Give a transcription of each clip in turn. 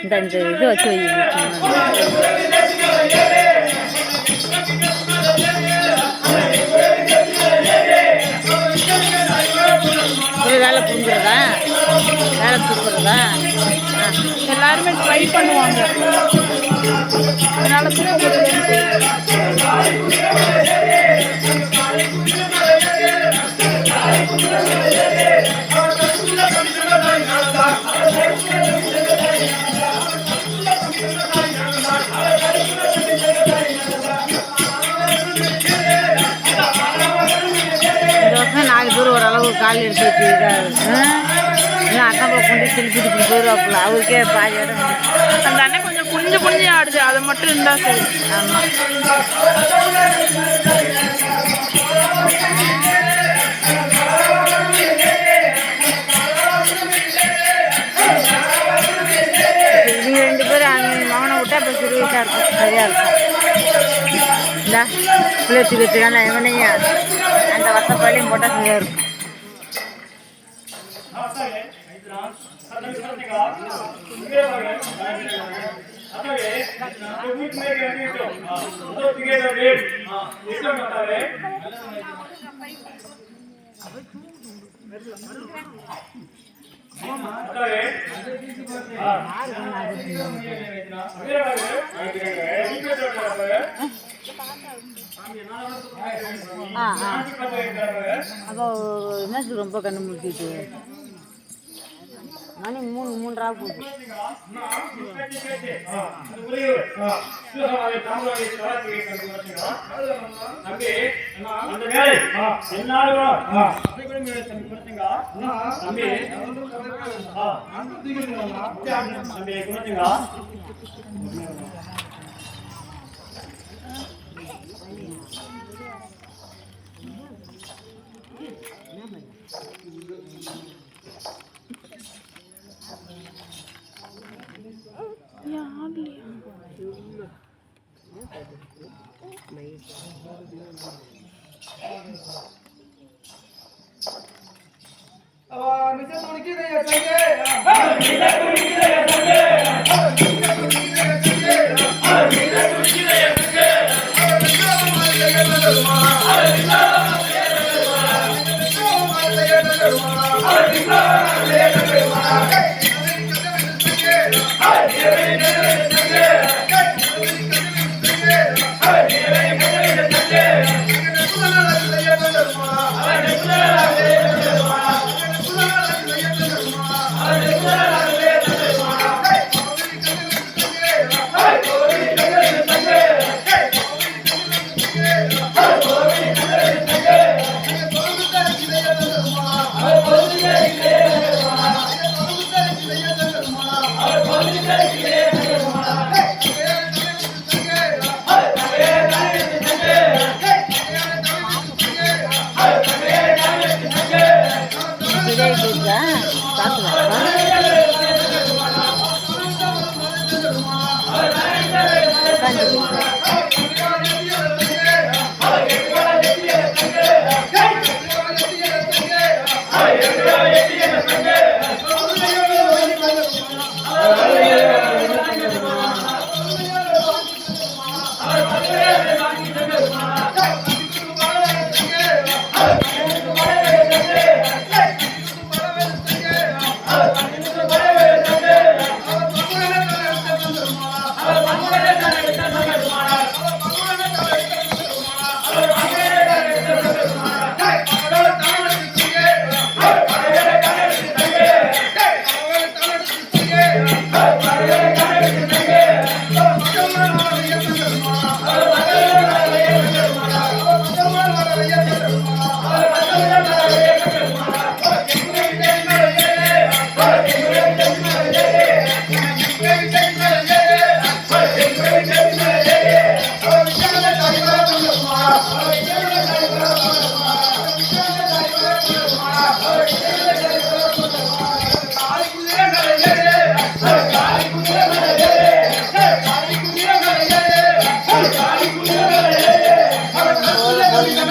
இந்த இது வச்சு வேலை புரிஞ்சுறதா வேலை புரிஞ்சுறதா எல்லாருமே ட்ரை பண்ணுவாங்க. அதனால நாலு பேர் ஓரளவு கால் எடுத்து அக்கா கொண்டு திருப்பிட்டு போயிடுவாப்புல அவருக்கே பாதி இடம். அந்த அண்ணன் கொஞ்சம் குனிஞ்சு ஆடுது, அது மட்டும் இருந்தா சரி. ஆமாம், இவங்க 2 பேரும் அவங்க மகனை விட்டா இப்போ சிறுவயசாக இருக்கும், சரியாக இருக்கும். இந்த பிள்ளைச்சி வச்சுக்கான இவனைங்க அந்த வசப்பாலையும் போட்டால் சரியாக இருக்கும். அப்போ என்ன ரொம்ப கண்ணு முடிச்சிட்டு மணி 3:30 போகுது. Hey!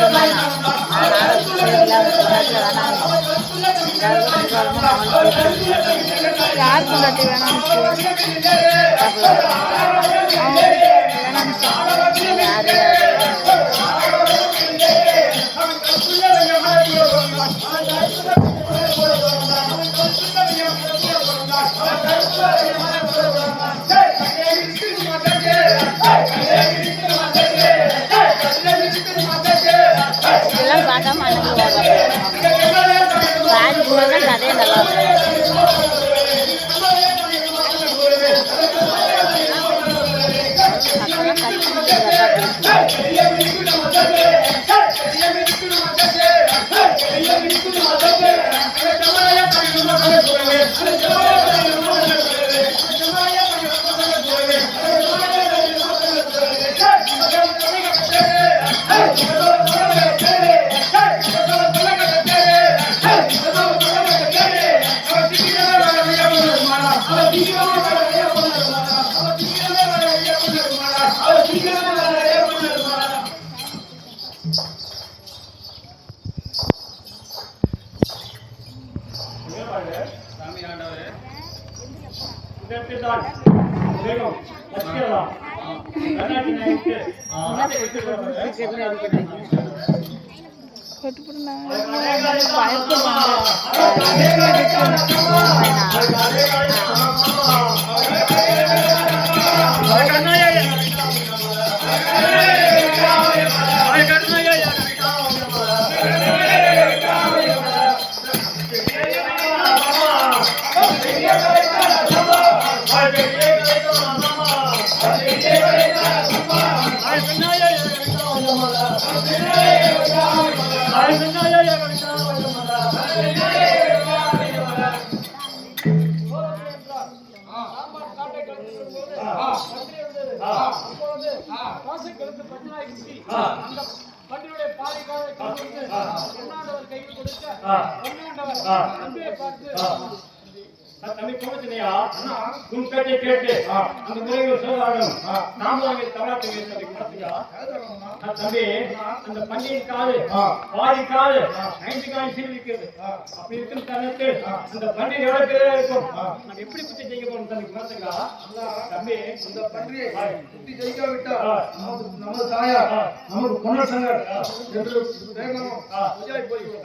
சொன்னாங்க. அதனால் இல்லாத நேரத்தில் வேணாம் யார் பொண்டாட்டி வேணாம் இதெல்லாம் பார்க்காம அன்னைக்கு பாதி கூட கதையே நல்லா இருக்கும். தம்பி கோபத்தினையா உன் பேட்டை கேட்டு அந்த முறைகள் சொல்றாலும் நாம தமிழ்நாட்டுக்கு தம்பி அந்த பண்டிகை காது பாதி காது 5 கால் சீல் இருக்கிறது. அப்படி இருக்கும் தருணத்தில் அந்த பண்டிகை எவ்வளவு பேரா இருக்கும். நம்ம எப்படி புத்தி ஜெயிக்க போறோம் தம்பி பார்த்துக்கா தம்பி. அந்த பண்டிகை புத்தி ஜெயிக்காவிட்டா நமது தாயார் நமக்கு பொன்னசங்கர் என்று போய்விடும்.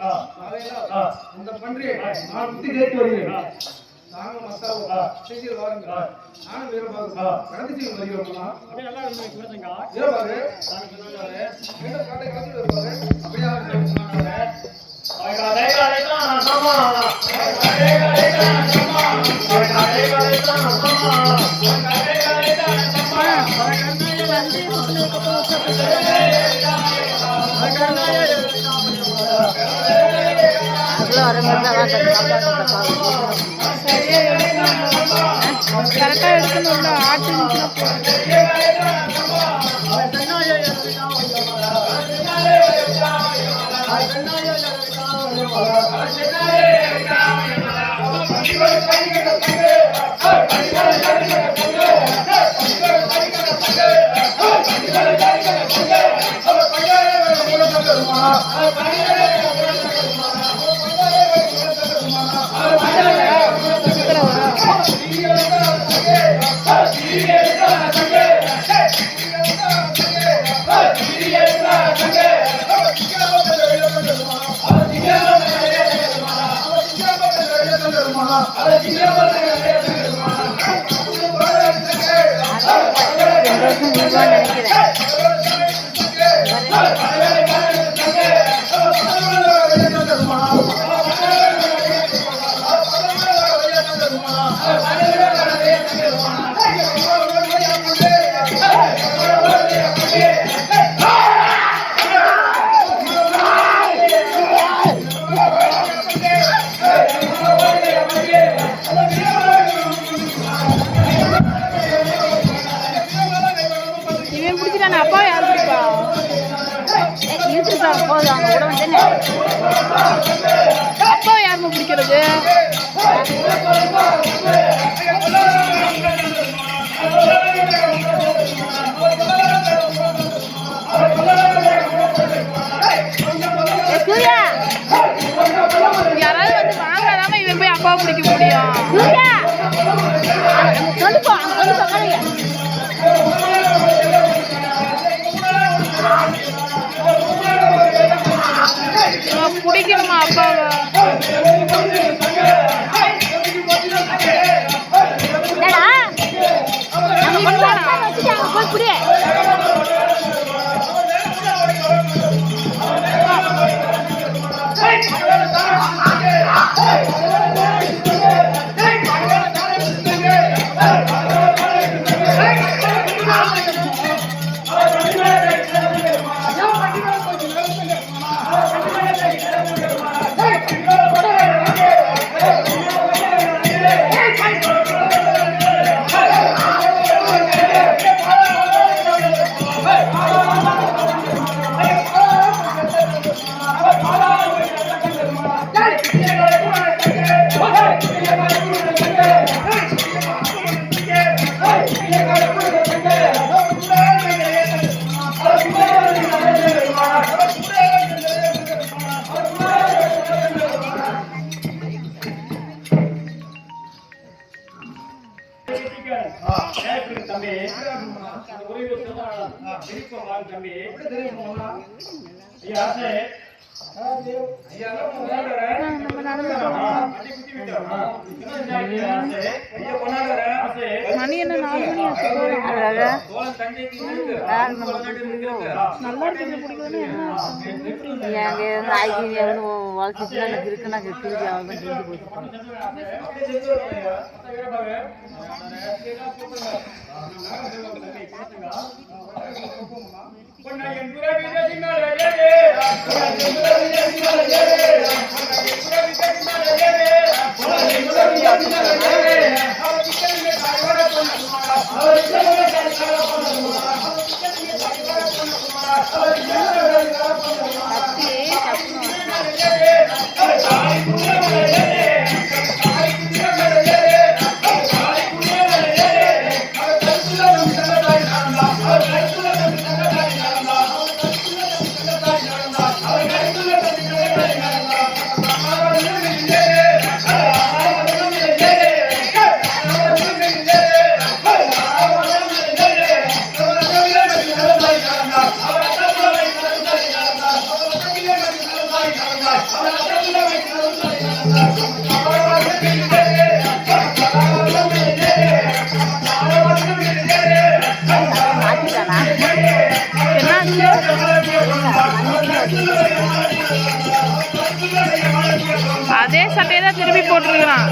அந்த பண்டிகை நான் புத்தி ஜெயித்து வருகிறேன். நானும் மத்தாவும் செய்தியில் வாருங்க. நானும் வீரபாகு கடத்தி செய்யும் வருகிறோம்னா அப்படியே நல்லா இருக்கு வீரபாகு காட்டை காட்டி வருவாரு. அப்படியே கரெக்டா எடுக்கணும்ல ஆட்டு அப்பா யார் பிடிப்பா அப்பா யாருமே பிடிக்கிறது பிடிக்கணுமா அப்பாவை? போய் புடி. தம்பி தம்பி மணி என்ன 4 மணி ஆச்சு. நல்லா இருக்குது பிடிக்குதுன்னு என்ன வளர்ச்சிட்டு இருக்குன்னா திருப்பி அவன் தான் செஞ்சு போச்சு. அதே சட்டையை தான் திருப்பி போட்டிருக்கிறான்.